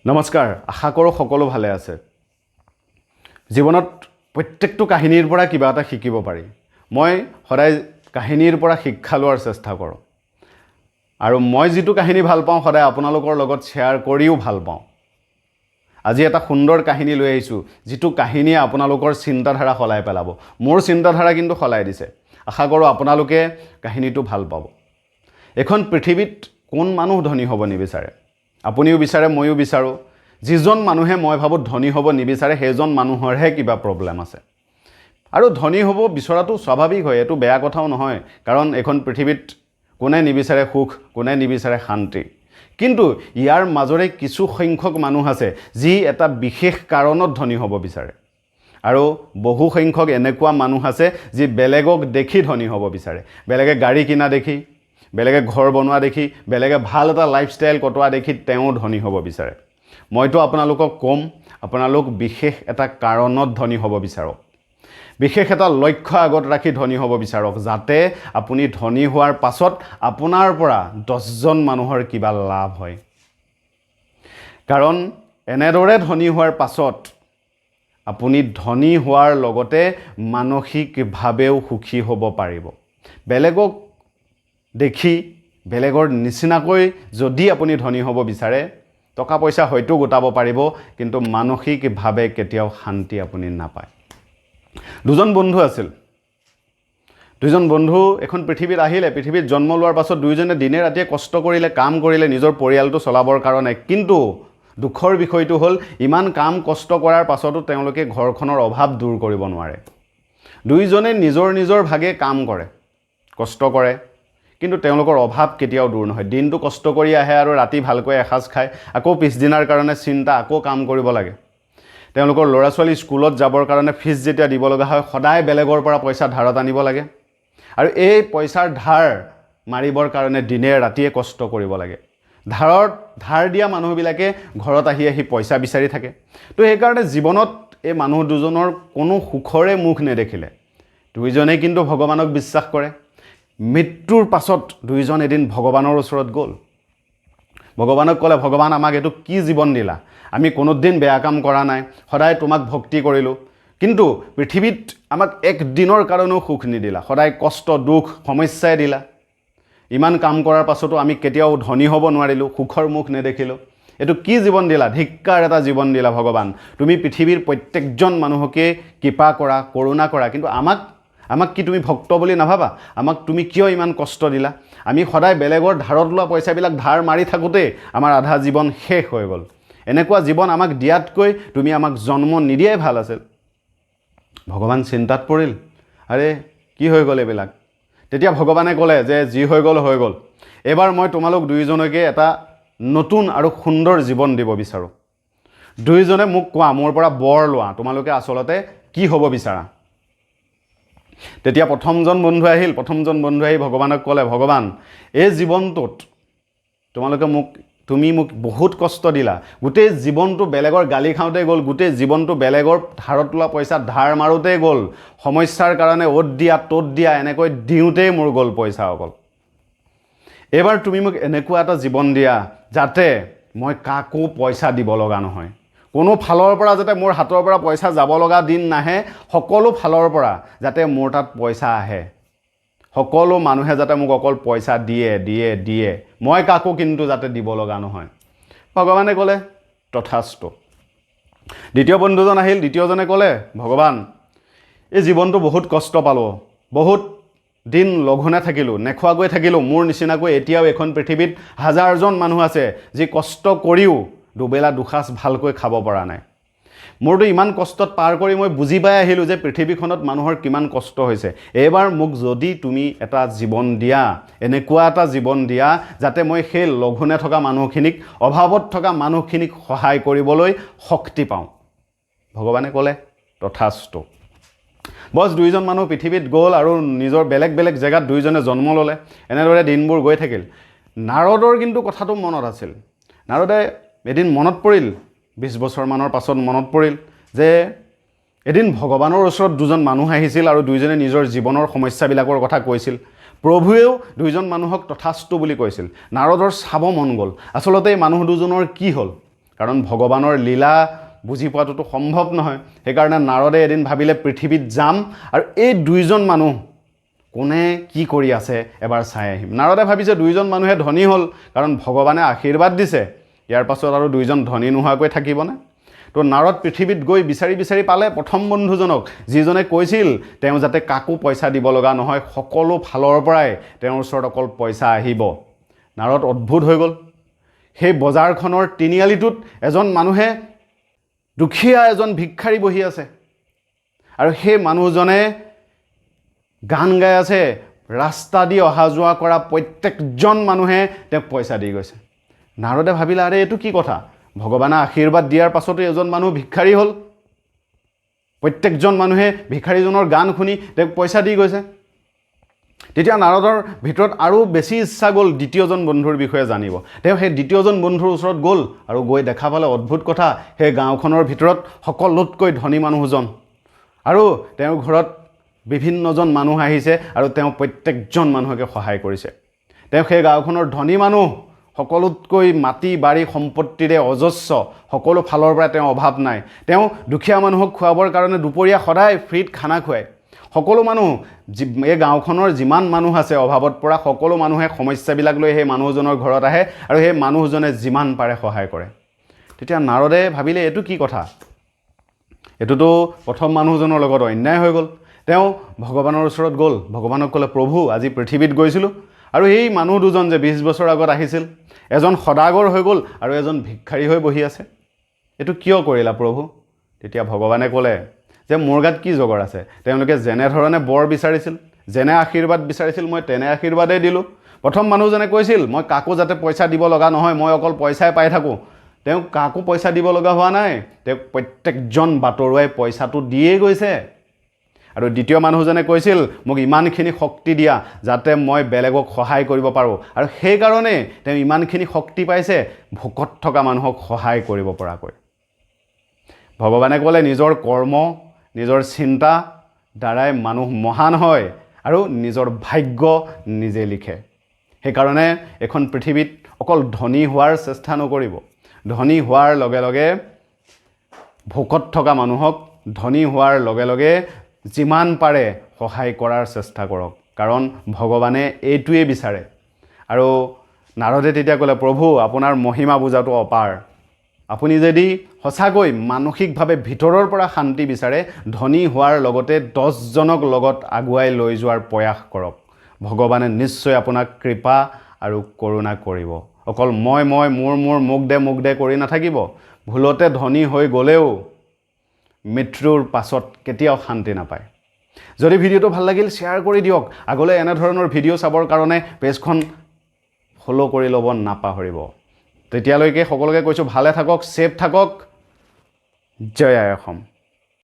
নমস্কাৰ আশা কৰো সকলো ভালে আছে জীৱনত প্ৰত্যেকটো কাহিনীৰ পৰা কিবা এটা শিকিব পাৰি মই সদায় কাহিনীৰ পৰা শিক্ষা লোৱাৰ চেষ্টা কৰো আৰু মই যেটো কাহিনী ভাল পাওঁ সদায় আপোনালোকৰ লগত শেয়াৰ কৰিও ভাল পাওঁ আজি এটা সুন্দৰ কাহিনী লৈ আহিছো যেটো কাহিনীয়ে আপোনালোকৰ চিন্তাধাৰা খলাই পেলাব মোৰ চিন্তাধাৰা কিন্তু খলাই দিছে আশা কৰো আপোনালোকে কাহিনীটো ভাল পাব এখন পৃথিৱীত কোন মানুহ ধনী হ'ব নিবিচাৰে আপুনিও বিচাৰে মইও বিচাৰো যিজন মানুহে মই ভাবো ধনী হ'ব নিবিচাৰে হেজন মানুহৰহে কিবা প্ৰবলেম আছে আৰু ধনী হ'ব বিচৰাটো স্বাভাৱিক হয় এটো বেয়া কথাও নহয় কাৰণ এখন পৃথিৱীত কোনে নিবিচাৰে সুখ কোনে নিবিচাৰে শান্তি কিন্তু ইয়াৰ মাজৰে কিছু সংখ্যক মানুহ আছে যি এটা বিশেষ কাৰণত ধনী হ'ব বিচাৰে আৰু বহু সংখ্যক এনেকুৱা মানুহ আছে যি বেলেগক দেখি ধনী হ'ব বিচাৰে বেলেগে গাড়ী কিনা দেখি বেলেগে ঘৰ বনোৱা দেখি বেলেগে ভাল এটা লাইফষ্টাইল কটোৱা দেখি তেওঁ ধনী হ'ব বিচাৰে মইতো আপোনালোকক কম আপোনালোক বিশেষ এটা কাৰণত ধনী হ'ব বিচাৰক বিশেষ এটা লক্ষ্য আগত ৰাখি ধনী হ'ব বিচাৰক যাতে আপুনি ধনী হোৱাৰ পাছত আপোনাৰ পৰা 10 জন মানুহৰ কিবা লাভ হয় কাৰণ এনেদৰে ধনী হোৱাৰ পাছত আপুনি ধনী হোৱাৰ লগতে মানসিকভাৱেও সুখী হ'ব পাৰিব বেলেগক দেখি বেলেগৰ নিচিনাকৈ যদি আপুনি ধনী হ'ব বিচাৰে টকা পইচা হয়তো গোটাব পাৰিব কিন্তু মানসিকভাৱে কেতিয়াও শান্তি আপুনি নাপায় দুজন বন্ধু আছিল দুজন বন্ধু এখন পৃথিৱীত আহিলে পৃথিৱীত জন্ম লোৱাৰ পাছত দুইজনে দিনে ৰাতিয়ে কষ্ট কৰিলে কাম কৰিলে নিজৰ পৰিয়ালটো চলাবৰ কাৰণে কিন্তু দুখৰ বিষয়টো হ'ল ইমান কাম কষ্ট কৰাৰ পাছতো তেওঁলোকে ঘৰখনৰ অভাৱ দূৰ কৰিব নোৱাৰে দুইজনে নিজৰ নিজৰ ভাগে কাম কৰে কষ্ট কৰে কিন্তু তেওঁলোকৰ অভাৱ কেতিয়াও দূৰ নহয় দিনটো কষ্ট কৰি আহে আৰু ৰাতি ভালকৈ এসাজ খায় আকৌ পিছদিনাৰ কাৰণে চিন্তা আকৌ কাম কৰিব লাগে তেওঁলোকৰ ল'ৰা ছোৱালী স্কুলত যাবৰ কাৰণে ফিজ যেতিয়া দিব লগা হয় সদায় বেলেগৰ পৰা পইচা ধাৰত আনিব লাগে আৰু এই পইচাৰ ধাৰ মাৰিবৰ কাৰণে দিনে ৰাতিয়ে কষ্ট কৰিব লাগে ধাৰ দিয়া মানুহবিলাকে ঘৰত আহি পইচা বিচাৰি থাকে তো এই কাৰণে জীৱনত এই মানুহ দুজনৰ কোনো সুখৰে মুখ নেদেখিলে দুইজনে কিন্তু ভগৱানক বিশ্বাস কৰে মৃত্যুৰ পাছত দুইজন এদিন ভগৱানৰ ওচৰত গ'ল ভগৱানক ক'লে ভগৱান আমাক এটো কি জীৱন দিলা আমি কোনোদিন বেয়া কাম কৰা নাই সদায় তোমাক ভক্তি কৰিলো কিন্তু পৃথিৱীত আমাক এক দিনৰ কাৰণেও সুখ নিদিলা সদায় কষ্ট দুখ সমস্যাই দিলা ইমান কাম কৰাৰ পাছতো আমি কেতিয়াও ধনী হ'ব নোৱাৰিলো সুখৰ মুখ নেদেখিলো এটো কি জীৱন দিলা ধিক্কাৰ এটা জীৱন দিলা ভগৱান তুমি পৃথিৱীৰ প্ৰত্যেকজন মানুহকে কৃপা কৰা কৰুণা কৰা কিন্তু আমাক কি তুমি ভক্ত বুলি নাভাবা আমাক তুমি কিয় ইমান কষ্ট দিলা আমি সদায় বেলেগৰ ধাৰত লোৱা পইচাবিলাক ধাৰ মাৰি থাকোতে আমাৰ আধা জীৱন শেষ হৈ গ'ল এনেকুৱা জীৱন আমাক দিয়াতকৈ তুমি আমাক জন্ম নিদিয়াই ভাল আছিল ভগৱান চিন্তাত পৰিল আৰে কি হৈ গ'ল এবিলাক তেতিয়া ভগৱানে ক'লে যে যি হৈ গ'ল এবাৰ মই তোমালোক দুইজনকে এটা নতুন আৰু সুন্দৰ জীৱন দিব বিচাৰো দুইজনে মোক কোৱা মোৰ পৰা বৰ লোৱা তোমালোকে আচলতে কি হ'ব বিচাৰা তেতিয়া প্ৰথমজন বন্ধু আহি ভগৱানক ক'লে ভগৱান এই জীৱনটোত তুমি মোক বহুত কষ্ট দিলা গোটেই জীৱনটো বেলেগৰ গালি খাওঁতে গ'ল গোটেই জীৱনটো বেলেগৰ ধাৰত লোৱা পইচা ধাৰ মাৰোতে গ'ল সমস্যাৰ কাৰণে অত দিয়া তত দিয়া এনেকৈ দিওঁতে মোৰ গ'ল পইচা অকল এবাৰ তুমি মোক এনেকুৱা এটা জীৱন দিয়া যাতে মই কাকো পইচা দিব লগা নহয় কোনো ফালৰ পৰা যাতে মোৰ হাতৰ পৰা পইচা যাব লগা দিন নাহে সকলো ফালৰ পৰা যাতে মোৰ তাত পইচা আহে সকলো মানুহে যাতে মোক অকল পইচা দিয়ে মই কাকো কিন্তু যাতে দিব লগা নহয় ভগৱানে ক'লে তথাস্তু দ্বিতীয় বন্ধুজন আহিল দ্বিতীয়জনে ক'লে ভগৱান এই জীৱনটো বহুত কষ্ট পালো বহুত দিন লঘোনে থাকিলো নেখোৱাকৈ থাকিলো মোৰ নিচিনাকৈ এতিয়াও এখন পৃথিৱীত হাজাৰজন মানুহ আছে যি কষ্ট কৰিও দুবেলা দুসাজ ভালকৈ খাব পৰা নাই মোৰটো ইমান কষ্টত পাৰ কৰি মই বুজি পাই আহিলো যে পৃথিৱীখনত মানুহৰ কিমান কষ্ট হৈছে এবাৰ মোক যদি তুমি এটা জীৱন দিয়া এনেকুৱা এটা জীৱন দিয়া যাতে মই সেই লঘোনে থকা মানুহখিনিক অভাৱত থকা মানুহখিনিক সহায় কৰিবলৈ শক্তি পাওঁ ভগৱানে ক'লে তথাস্তু বস দুইজন মানুহ পৃথিৱীত গ'ল আৰু নিজৰ বেলেগ জেগাত দুইজনে জন্ম ল'লে এনেদৰে দিনবোৰ গৈ থাকিল নাৰদৰ কিন্তু কথাটো মনত আছিল নাৰদে এদিন মনত পৰিল 20 বছৰ মানৰ পাছত মনত পৰিল যে এদিন ভগৱানৰ ওচৰত দুজন মানুহ আহিছিল আৰু দুইজনে নিজৰ জীৱনৰ সমস্যাবিলাকৰ কথা কৈছিল প্ৰভুৱেও দুইজন মানুহক তথাস্তু বুলি কৈছিল নাৰদৰ চাব মন গ'ল আচলতে মানুহ দুজনৰ কি হ'ল কাৰণ ভগৱানৰ লীলা বুজি পোৱাটোতো সম্ভৱ নহয় সেইকাৰণে নাৰদে এদিন ভাবিলে পৃথিৱীত যাম আৰু এই দুইজন মানুহ কোনে কি কৰি আছে এবাৰ চাই আহিম নাৰদে ভাবিছে দুইজন মানুহে ধনী হ'ল কাৰণ ভগৱানে আশীৰ্বাদ দিছে ইয়াৰ পাছত আৰু দুইজন ধনী নোহোৱাকৈ থাকিবনে তো নাৰদ পৃথিৱীত গৈ বিচাৰি বিচাৰি পালে প্ৰথম বন্ধুজনক যিজনে কৈছিল তেওঁ যাতে কাকো পইচা দিব লগা নহয় সকলো ফালৰ পৰাই তেওঁৰ ওচৰত অকল পইচা আহিব নাৰদ অদ্ভুত হৈ গ'ল সেই বজাৰখনৰ তিনিআলিটোত এজন মানুহে দুখীয়া এজন ভিক্ষাৰী বহি আছে আৰু সেই মানুহজনে গান গাই আছে ৰাস্তা দি অহা যোৱা কৰা প্ৰত্যেকজন মানুহে তেওঁক পইচা দি গৈছে নাৰদে ভাবিলে আৰে এইটো কি কথা ভগৱানে আশীৰ্বাদ দিয়াৰ পাছতো এজন মানুহ ভিক্ষাৰী হ'ল প্ৰত্যেকজন মানুহে ভিক্ষাৰীজনৰ গান শুনি তেওঁক পইচা দি গৈছে তেতিয়া নাৰদৰ ভিতৰত আৰু বেছি ইচ্ছা গ'ল দ্বিতীয়জন বন্ধুৰ বিষয়ে জানিব তেওঁ সেই দ্বিতীয়জন বন্ধুৰ ওচৰত গ'ল আৰু গৈ দেখা পালে অদ্ভুত কথা সেই গাঁওখনৰ ভিতৰত সকলোতকৈ ধনী মানুহজন আৰু তেওঁৰ ঘৰত বিভিন্নজন মানুহ আহিছে আৰু তেওঁ প্ৰত্যেকজন মানুহকে সহায় কৰিছে তেওঁ সেই গাঁওখনৰ ধনী মানুহ সকলোতকৈ মাটি বাৰী সম্পত্তিৰে অজস্ৰ সকলো ফালৰ পৰা তেওঁ অভাৱ নাই তেওঁ দুখীয়া মানুহক খুৱাবৰ কাৰণে দুপৰীয়া সদায় ফ্ৰীত খানা খুৱায় সকলো মানুহ এই গাঁওখনৰ যিমান মানুহ আছে অভাৱত পৰা সকলো মানুহে সমস্যাবিলাক লৈ সেই মানুহজনৰ ঘৰত আহে আৰু সেই মানুহজনে যিমান পাৰে সহায় কৰে তেতিয়া নাৰদে ভাবিলে এইটো কি কথা এইটোতো প্ৰথম মানুহজনৰ লগত অন্যায় হৈ গ'ল তেওঁ ভগৱানৰ ওচৰত গ'ল ভগৱানক ক'লে প্ৰভু আজি পৃথিৱীত গৈছিলোঁ আৰু এই মানুহ দুজন যে 20 বছৰ আগত আহিছিল এজন সদাগৰ হৈ গ'ল আৰু এজন ভিক্ষাৰী হৈ বহি আছে এইটো কিয় কৰিলা প্ৰভু তেতিয়া ভগৱানে ক'লে যে মোৰ গাত কি জগৰ আছে তেওঁলোকে যেনে ধৰণে বৰ বিচাৰিছিল যেনে আশীৰ্বাদ বিচাৰিছিল মই তেনে আশীৰ্বাদেই দিলোঁ প্ৰথম মানুহজনে কৈছিল মই কাকো যাতে পইচা দিব লগা নহয় মই অকল পইচাই পাই থাকোঁ তেওঁ কাকো পইচা দিব লগা হোৱা নাই তেওঁ প্ৰত্যেকজন বাটৰুৱাই পইচাটো দিয়ে গৈছে আৰু দ্বিতীয় মানুহজনে কৈছিল মোক ইমানখিনি শক্তি দিয়া যাতে মই বেলেগক সহায় কৰিব পাৰোঁ আৰু সেই কাৰণে তেওঁ ইমানখিনি শক্তি পাইছে ভোকত থকা মানুহক সহায় কৰিব পৰাকৈ ভগৱানে ক'লে নিজৰ কৰ্ম নিজৰ চিন্তা দ্বাৰাই মানুহ মহান হয় আৰু নিজৰ ভাগ্য নিজে লিখে সেইকাৰণে এখন পৃথিৱীত অকল ধনী হোৱাৰ চেষ্টা নকৰিব ধনী হোৱাৰ লগে লগে ভোকত থকা মানুহক ধনী হোৱাৰ লগে লগে যিমান পাৰে সহায় কৰাৰ চেষ্টা কৰক কাৰণ ভগৱানে এইটোৱে বিচাৰে আৰু নাৰদে তেতিয়া ক'লে প্ৰভু আপোনাৰ মহিমা বুজাটো অপাৰ আপুনি যদি সঁচাকৈ মানসিকভাৱে ভিতৰৰ পৰা শান্তি বিচাৰে ধনী হোৱাৰ লগতে 10 জনক লগত আগুৱাই লৈ যোৱাৰ প্ৰয়াস কৰক ভগৱানে নিশ্চয় আপোনাক কৃপা আৰু কৰোণা কৰিব অকল মই মোৰ মুখ দে কৰি নাথাকিব ভুলতে ধনী হৈ গ'লেও মৃত্যুৰ পাছত কেতিয়াও শান্তি নাপায় যদি ভিডিঅ'টো ভাল লাগিল শ্বেয়াৰ কৰি দিয়ক আগলৈ এনে ধৰণৰ ভিডিঅ' চাবৰ কাৰণে পেজখন ফলো কৰি ল'ব নাপাহৰিব তেতিয়ালৈকে সকলোকে কৈছোঁ ভালে থাকক সেফ থাকক জয় আই অসম